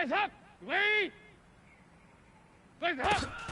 Hands up! Wait! Hands up!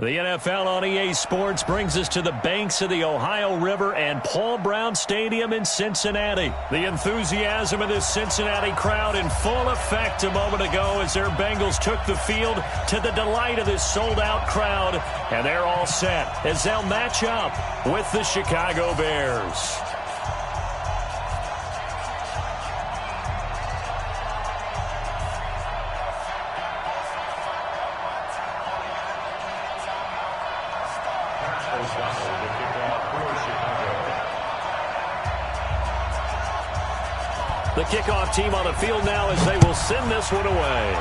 The NFL on EA Sports brings us to the banks of the Ohio River and Paul Brown Stadium in Cincinnati. The enthusiasm of this Cincinnati crowd in full effect a moment ago as their Bengals took the field to the delight of this sold-out crowd. And they're all set as they'll match up with the Chicago Bears. The kickoff team on the field now as they will send this one away.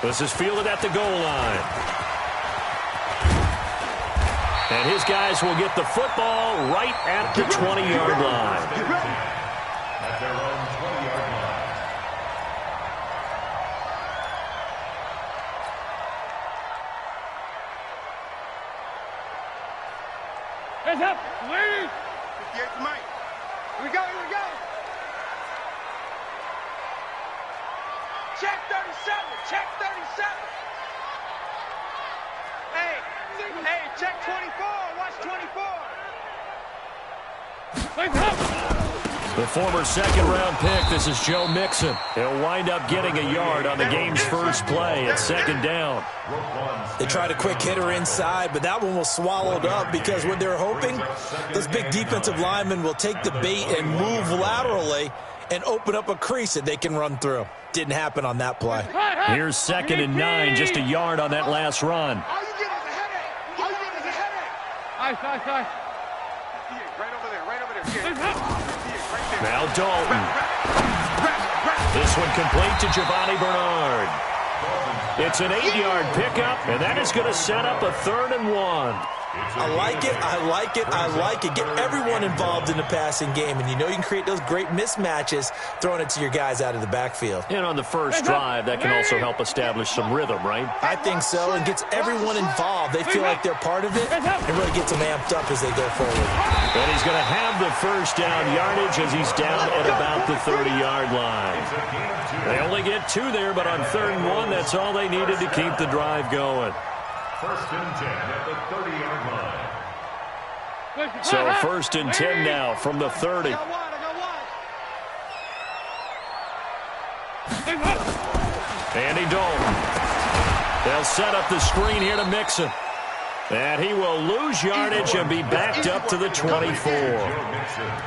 This is fielded at the goal line. And his guys will get the football right at the 20-yard line. At their own 20-yard line. Hands up! Wait! 58 to Mike. Here we go, here we go. Check 37, check 37. Hey, check 24, watch 24. Hands up! The former second-round pick, this is Joe Mixon. He'll wind up getting a yard on the game's first play at second down. They tried a quick hitter inside, but that one was swallowed up because what they're hoping, those big defensive linemen will take the bait and move laterally and open up a crease that they can run through. Didn't happen on that play. Here's 2nd and 9, just a yard on that last run. All you get is a headache. All you get is a headache. Ice. Right over there. Right there. Now Dalton. This one complete to Giovanni Bernard. It's an 8-yard pickup, and that is going to set up a 3rd and 1. I like it. Get everyone involved in the passing game, and you know you can create those great mismatches throwing it to your guys out of the backfield. And on the first drive, that can also help establish some rhythm, right? I think so, and gets everyone involved. They feel like they're part of it, and really gets them amped up as they go forward. And he's going to have the first down yardage as he's down at about the 30-yard line. They only get 2 there, but on 3rd and 1, that's all they needed to keep the drive going. 1st and 10 at the 30-yard line. So 1st and 10 now from the 30. Andy Dalton. They'll set up the screen here to Mixon. And he will lose yardage and be backed up to the 24.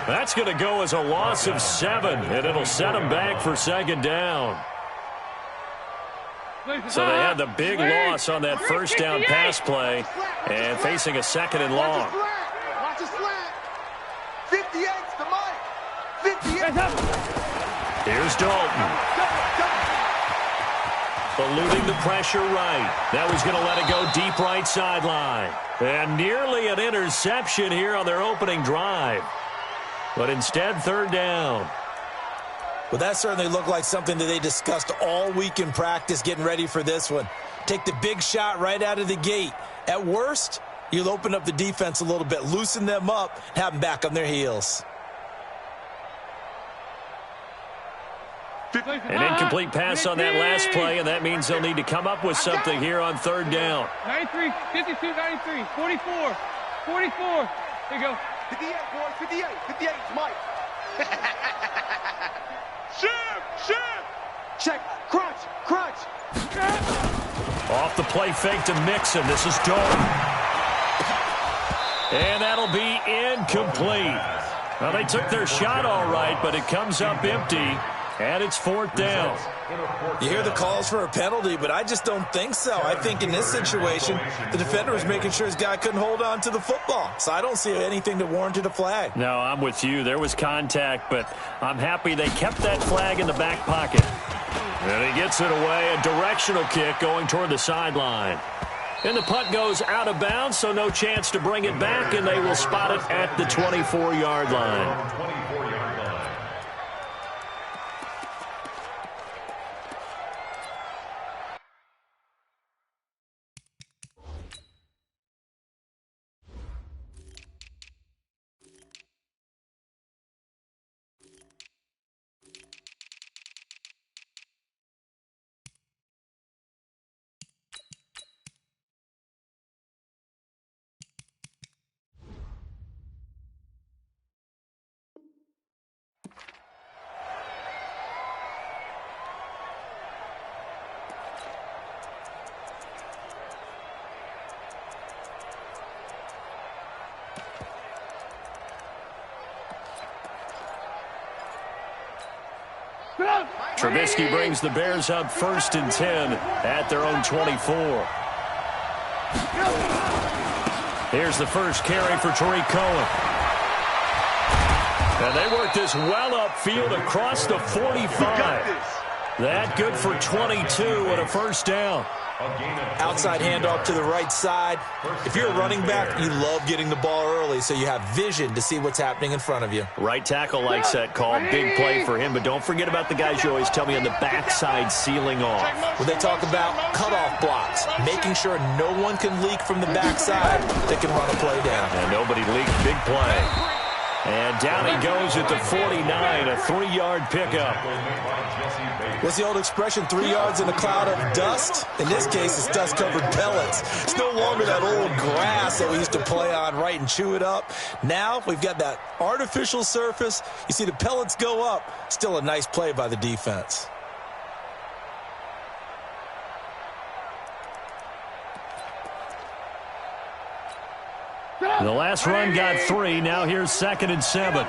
That's going to go as a loss of 7, and it'll set him back for 2nd down. So they had the big loss on that first down pass play and facing a 2nd and long. Watch his flat. 58's the mic. 58. Here's Dalton. Eluding the pressure right. That was going to let it go deep right sideline. And nearly an interception here on their opening drive. But instead, 3rd down. Well, that certainly looked like something that they discussed all week in practice getting ready for this one. Take the big shot right out of the gate. At worst, you'll open up the defense a little bit, loosen them up, have them back on their heels. An incomplete pass on that last play, and that means they'll need to come up with something here on 3rd down. 93, 52, 93, 44. There you go. 58, boys. 58. 58's Mike. Shim. Check. Crunch. Off the play fake to Mixon. This is Dalton. And that'll be incomplete. Well, they took their shot all right, but it comes up empty. And it's 4th down. You hear the calls for a penalty, but I just don't think so. I think in this situation, the defender was making sure his guy couldn't hold on to the football. So I don't see anything that warranted a flag. No, I'm with you. There was contact, but I'm happy they kept that flag in the back pocket. And he gets it away. A directional kick going toward the sideline. And the punt goes out of bounds, so no chance to bring it back, and they will spot it at the 24-yard line. Trubisky brings the Bears up 1st and 10 at their own 24. Here's the first carry for Tariq Cohen. And they work this well upfield across the 45. That good for 22 and a 1st down. Outside handoff to the right side. If you're a running back, you love getting the ball early so you have vision to see what's happening in front of you. Right tackle likes that call. Big play for him, but don't forget about the guys you always tell me on the backside sealing off. When they talk about cutoff blocks, making sure no one can leak from the backside that can run a play down. And nobody leaked. Big play. And down he goes at the 49, a 3-yard pickup. What's the old expression, 3 yards in a cloud of dust? In this case, it's dust-covered pellets. It's no longer that old grass that we used to play on, right, and chew it up. Now we've got that artificial surface. You see the pellets go up. Still a nice play by the defense. The last run got 3. Now here's 2nd and 7.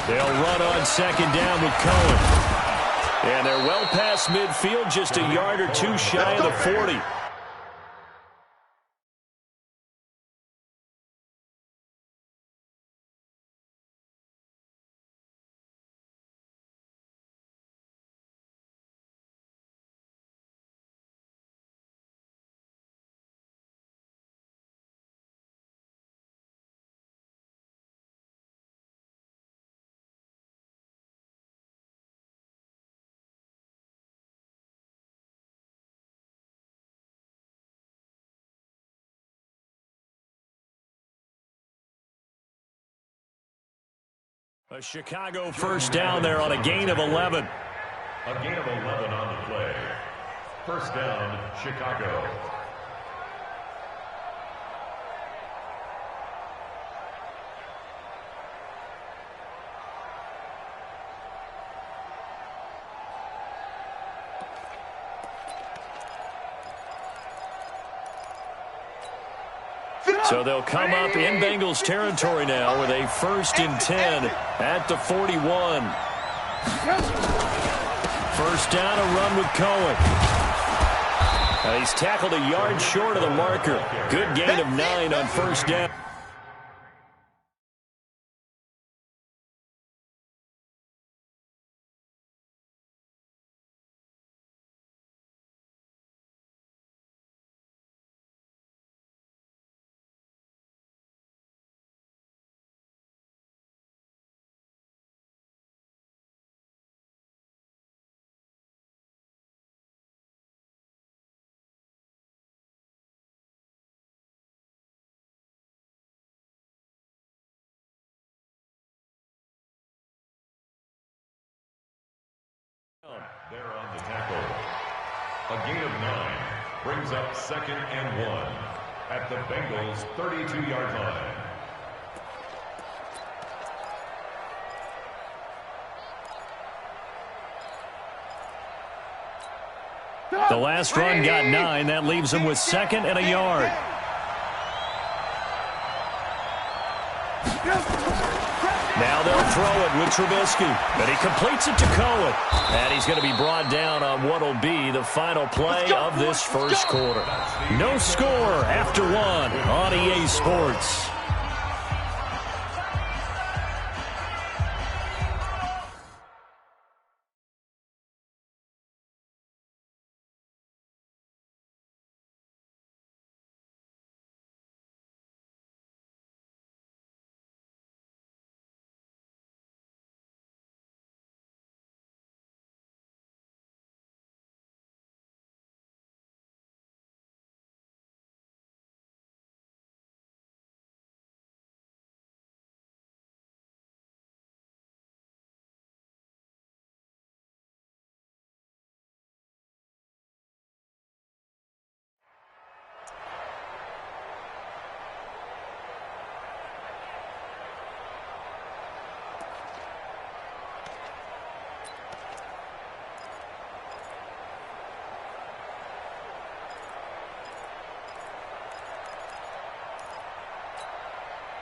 They'll run on 2nd down with Cohen. And they're well past midfield, just a yard or 2 shy of the 40. A Chicago first down there on a gain of 11. A gain of 11 on the play. First down, Chicago. So they'll come up in Bengals territory now with a 1st and 10 at the 41. First down, a run with Cohen. He's tackled a yard short of the marker. Good gain of 9 on first down. There on the tackle. A gain of 9 brings up 2nd and 1 at the Bengals' 32-yard line. The last run got 9. That leaves them with 2nd and a yard. Now they'll throw it with Trubisky. But he completes it to Cohen. And he's going to be brought down on what will be the final play of this first quarter. No score after 1 on EA Sports.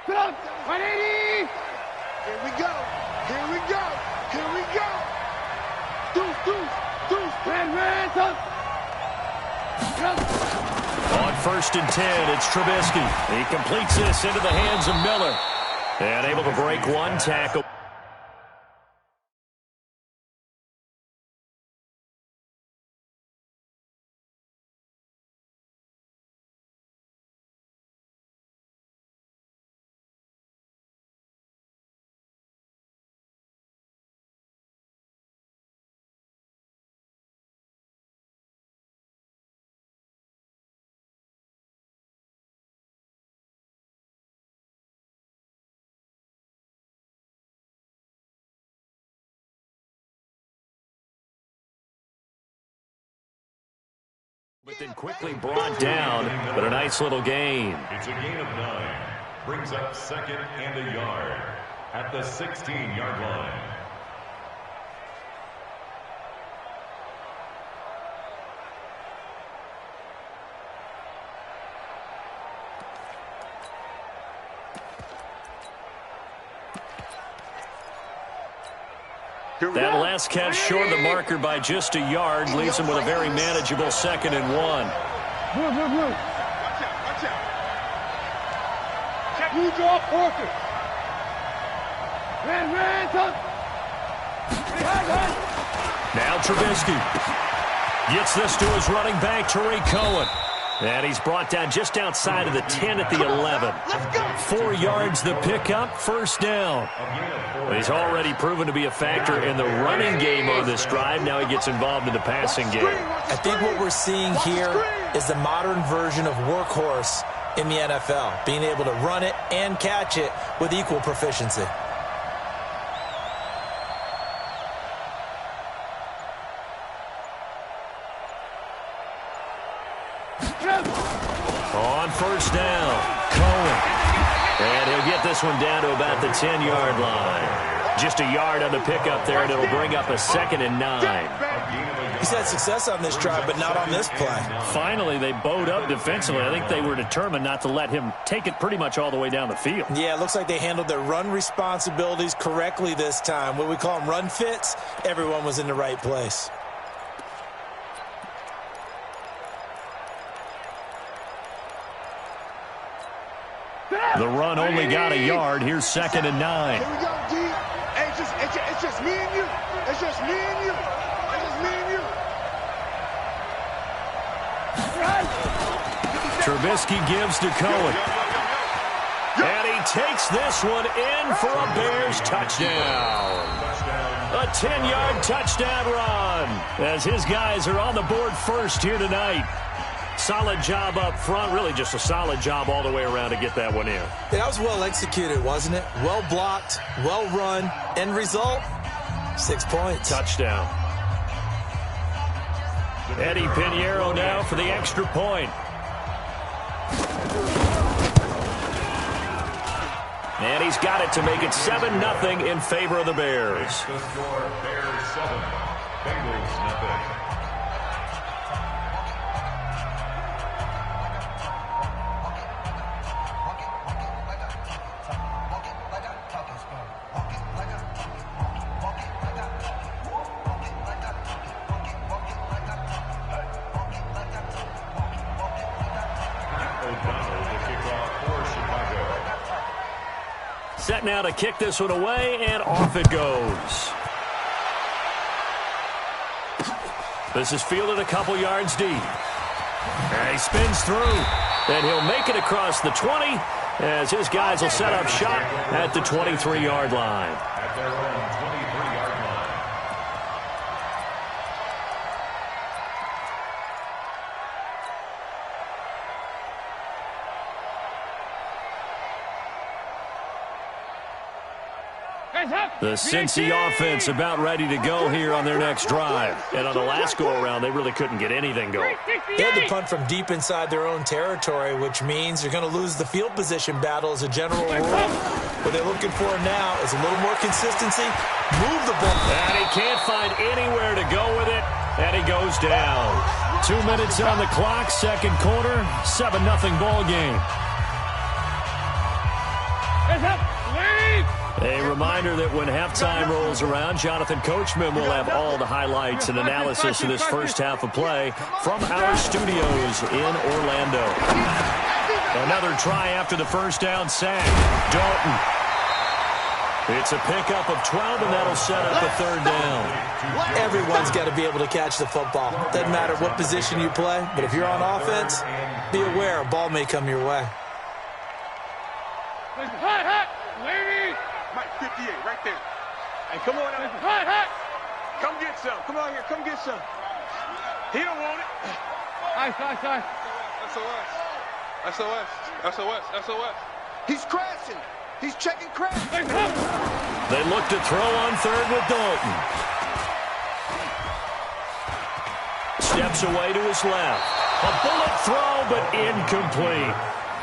Put up, 180! Here we go, here we go, here we go! Deuce, deuce, deuce, ran, up! On 1st and 10, it's Trubisky. He completes this into the hands of Miller. And able to break one tackle. But then quickly brought down, but a nice little gain. It's a gain of 9. Brings up second and a yard at the 16-yard line. That last catch short of the marker by just a yard leaves him with a very manageable 2nd and 1. Move, move, move. Watch out, watch out. You draw Porter. Man, touch. Now Trubisky gets this to his running back, Tariq Cohen. And he's brought down just outside of the 10 at the 11. 4 yards the pickup, first down. He's already proven to be a factor in the running game on this drive. Now he gets involved in the passing game. I think what we're seeing here is the modern version of workhorse in the NFL, being able to run it and catch it with equal proficiency. On first down, Cohen. And he'll get this one down to about the 10-yard line. Just a yard on the pickup there, and it'll bring up a 2nd and 9. He's had success on this drive, but not on this play. Finally, they bowed up defensively. I think they were determined not to let him take it pretty much all the way down the field. Yeah, it looks like they handled their run responsibilities correctly this time. What we call them run fits, everyone was in the right place. The run only got a yard. Here's 2nd and 9. Here we go, D. Hey, it's just me and you. It's just me and you. It's just me and you. Trubisky gives to Cohen. And he takes this one in for a Bears touchdown. A 10-yard touchdown run as his guys are on the board first here tonight. Solid job up front, really just a solid job all the way around to get that one in. That was well executed, wasn't it? Well blocked, well run. End result, 6 points. Touchdown. Eddie Pinheiro now for the extra point. And he's got it to make it 7-0 in favor of the Bears. The score, Bears 7, Bengals nothing. Set now to kick this one away, and off it goes. This is fielded a couple yards deep. And he spins through, and he'll make it across the 20 as his guys will set up shop at the 23-yard line. At their own 23-yard line. The Cincy offense about ready to go here on their next drive. And on the last go-around, they really couldn't get anything going. They had to punt from deep inside their own territory, which means you're going to lose the field position battle as a general rule. What they're looking for now is a little more consistency. Move the ball. And he can't find anywhere to go with it, and he goes down. 2 minutes on the clock, second quarter, 7-0 ball game. A reminder that when halftime rolls around, Jonathan Coachman will have all the highlights and analysis of this first half of play from our studios in Orlando. Another try after the first down sack. Dalton. It's a pickup of 12, and that'll set up a third down. Everyone's got to be able to catch the football. Doesn't matter what position you play, but if you're on offense, be aware a ball may come your way. Mike, 58, right there. Hey, come on out. Come get some. Come on here. Come get some. He don't want it. Sorry. SOS. He's crashing. He's checking crash. They look to throw on third with Dalton. Steps away to his left. A bullet throw, but incomplete.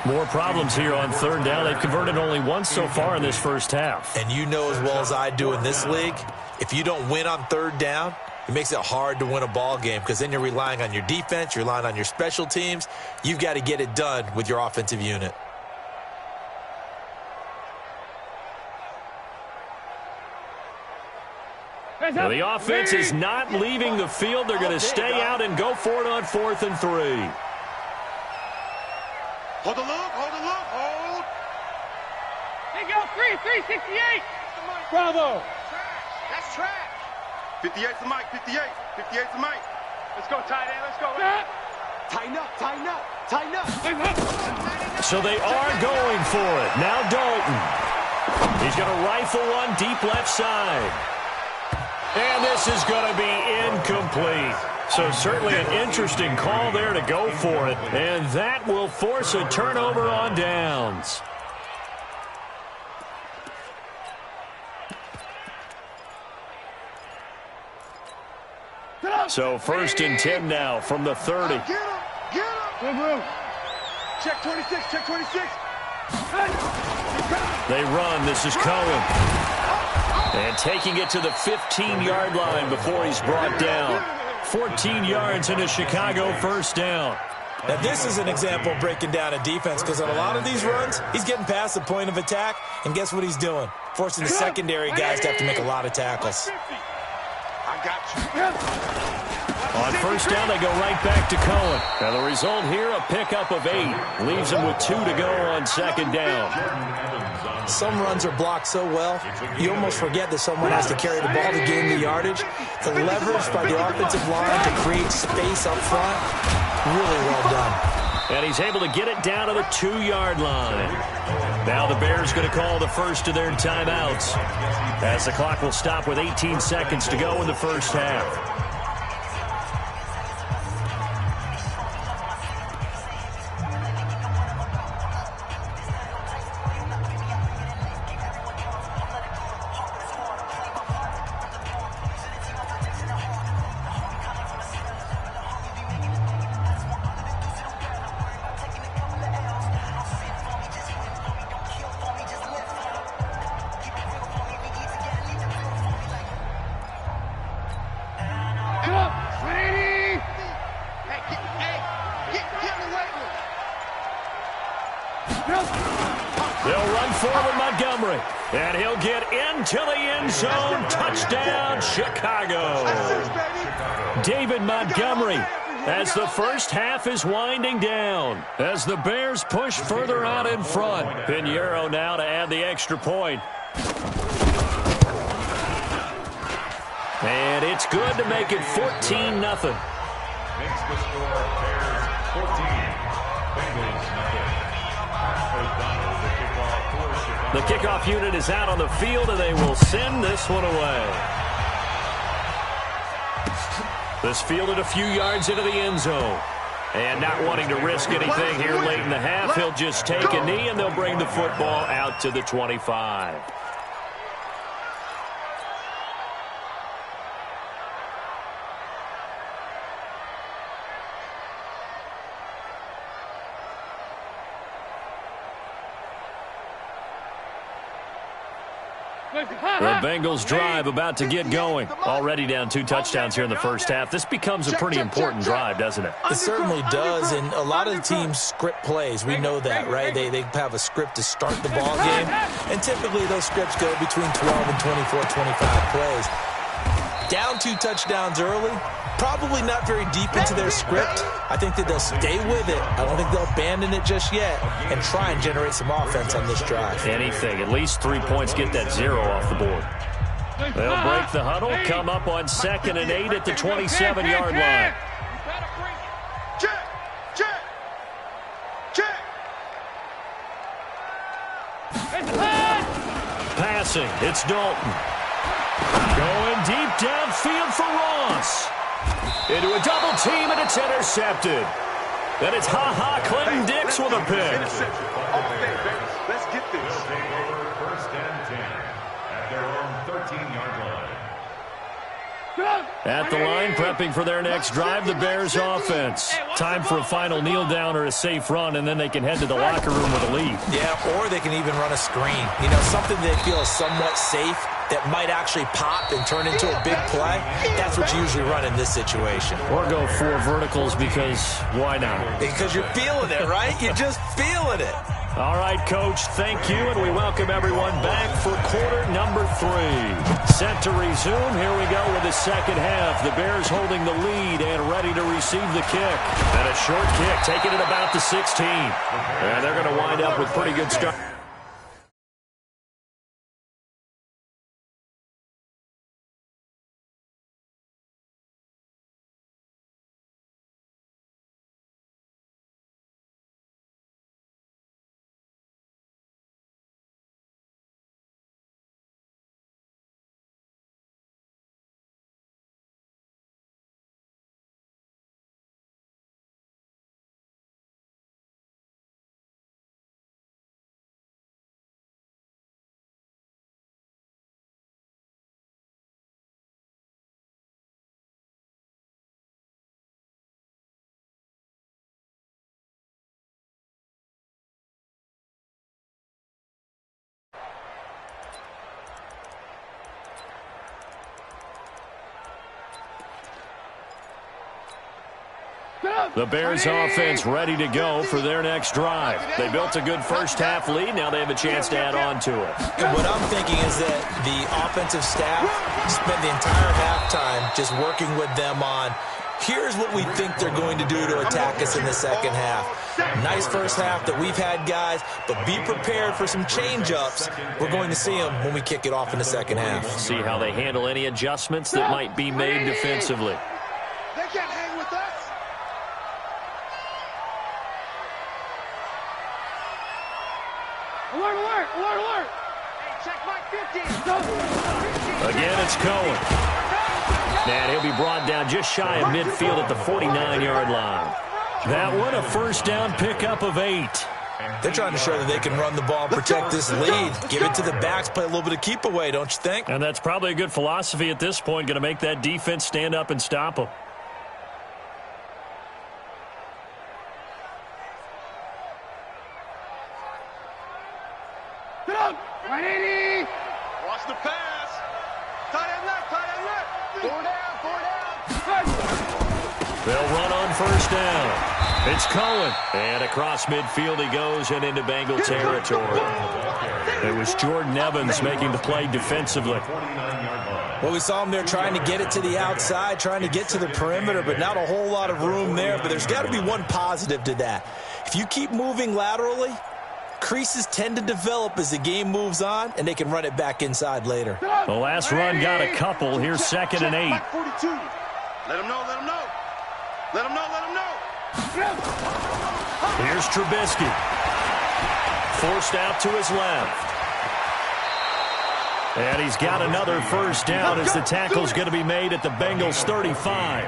More problems here on third down. They've converted only once so far in this first half. And you know as well as I do in this league, if you don't win on third down, it makes it hard to win a ball game because then you're relying on your defense, you're relying on your special teams. You've got to get it done with your offensive unit. Now the offense is not leaving the field. They're going to stay out and go for it on 4th and 3. Hold the look, hold the look, hold. Hey, go, 368. Bravo. That's trash. 58's the mic, 58. 58's the mic. Let's go, tight end, let's go. Tighten up, tighten up, tighten up. So they are going for it. Now Dalton. He's going to rifle one deep left side. And this is going to be incomplete. So certainly an interesting call there to go for it. And that will force a turnover on downs. So 1st and 10 now from the 30. Get him, get him. Check 26, check 26. They run. This is Cohen. And taking it to the 15-yard line before he's brought down. 14 yards in a Chicago first down. Now, this is an example of breaking down a defense because on a lot of these runs, he's getting past the point of attack, and guess what he's doing? Forcing the secondary guys to have to make a lot of tackles. I got you. On first down, they go right back to Cohen. Now, the result here, a pickup of 8. Leaves him with 2 to go on second down. Some runs are blocked so well, you almost forget that someone has to carry the ball to gain the yardage. The leverage by the offensive line to create space up front, really well done. And he's able to get it down to the 2-yard line. Now the Bears going to call the first of their timeouts, as the clock will stop with 18 seconds to go in the first half. They'll run forward Montgomery, and he'll get into the end zone. Touchdown, Chicago. David Montgomery, as the first half is winding down, as the Bears push further out in front. Pinheiro now to add the extra point. And it's good to make it 14-0. Makes the score Bears 14, Bengals nothing. The kickoff unit is out on the field, and they will send this one away. This fielded a few yards into the end zone. And not wanting to risk anything here late in the half, he'll just take a knee, and they'll bring the football out to the 25. The Bengals drive about to get going. Already down 2 touchdowns here in the first half. This becomes a pretty important drive, doesn't it? It certainly does, and a lot of the teams script plays. We know that, right? They have a script to start the ball game, and typically those scripts go between 12 and 24, 25 plays. Down 2 touchdowns early, probably not very deep into their script. I think that they'll stay with it. I don't think they'll abandon it just yet and try and generate some offense on this drive. Anything. At least 3 points, get that 0 off the board. They'll break the huddle, come up on 2nd and 8 at the 27-yard line. Check, check, check. Passing, it's Dalton. Going deep downfield for Ross. Into a double team, and it's intercepted. And it's Clinton Dix with a pick. Let's get this. Take over 1st and 10 at their own 13-yard line. At the line, prepping for their next drive, the Bears offense. Time for a final kneel down or a safe run, and then they can head to the locker room with a lead. Yeah, or they can even run a screen. You know, something they feel is somewhat safe that might actually pop and turn into a big play. That's what you usually run in this situation. Or go 4 verticals because why not? Because you're feeling it, right? You're just feeling it. All right, Coach, thank you, and we welcome everyone back for quarter number 3. Set to resume. Here we go with the second half. The Bears holding the lead and ready to receive the kick. And a short kick, taking it about the 16. And they're going to wind up with pretty good start. The Bears offense ready to go for their next drive. They built a good first half lead. Now they have a chance to add on to it. And what I'm thinking is that the offensive staff spent the entire halftime just working with them on, here's what we think they're going to do to attack us in the second half. Nice first half that we've had, guys, but be prepared for some change-ups. We're going to see them when we kick it off in the second half. See how they handle any adjustments that might be made defensively. They can't hang with us. Alert, alert, alert, alert. Hey, check my 50. Again, it's Cohen. And he'll be brought down just shy of midfield at the 49-yard line. That one, a first down pickup of 8. They're trying to show that they can run the ball and protect this lead. Give it to the backs, play a little bit of keep away, don't you think? And that's probably a good philosophy at this point, going to make that defense stand up and stop them. Right, 80. Watch the pass. Tight end left, tight end left. 4 down, 4 down. They'll run on first down. It's Cohen. And across midfield he goes and into Bengal territory. It was Jordan Evans making the play defensively. Well, we saw him there trying to get it to the outside, trying to get to the perimeter, but not a whole lot of room there. But there's got to be one positive to that. If you keep moving laterally, creases tend to develop as the game moves on, and they can run it back inside later. The last run got a couple. Here's 2nd and 8. 42. Let him know, let him know. Let him know, let him know. Here's Trubisky. Forced out to his left. And he's got another first down as the tackle's going to be made at the Bengals 35.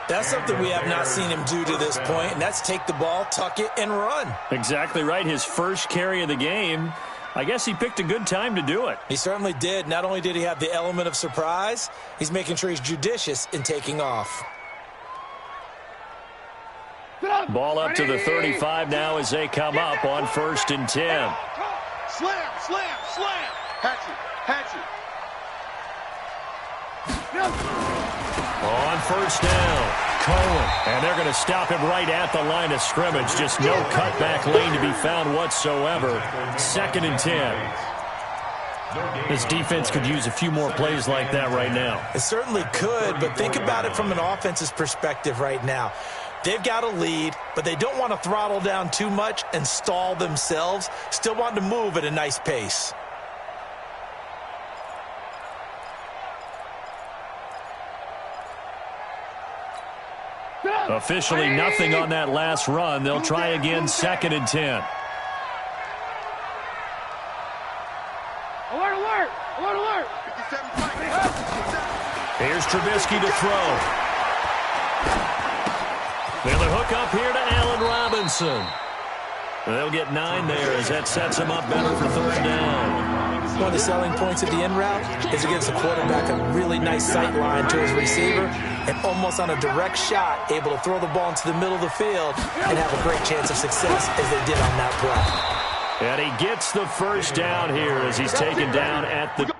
That's something we have not seen him do to this point, and that's take the ball, tuck it, and run. Exactly right. His first carry of the game. I guess he picked a good time to do it. He certainly did. Not only did he have the element of surprise, he's making sure he's judicious in taking off. Ball up to the 35 now as they come up on 1st and 10. Slam, slam, slam. Hatchet, hatchet. On first down, Cohen. And they're going to stop him right at the line of scrimmage. Just no cutback lane to be found whatsoever. 2nd and 10. This defense could use a few more plays like that right now. It certainly could, but think about it from an offense's perspective right now. They've got a lead, but they don't want to throttle down too much and stall themselves. Still want to move at a nice pace. Officially nothing on that last run. They'll try again 2nd and 10. Alert, alert, alert, alert. 57 fight. Here's Trubisky to throw. They'll hook up here to Allen Robinson. They'll get 9 there as that sets him up better for 3rd down. one of the selling points of the in route is it gives the quarterback a really nice sight line to his receiver and almost on a direct shot, able to throw the ball into the middle of the field and have a great chance of success as they did on that play. And he gets the first down here as he's taken down at the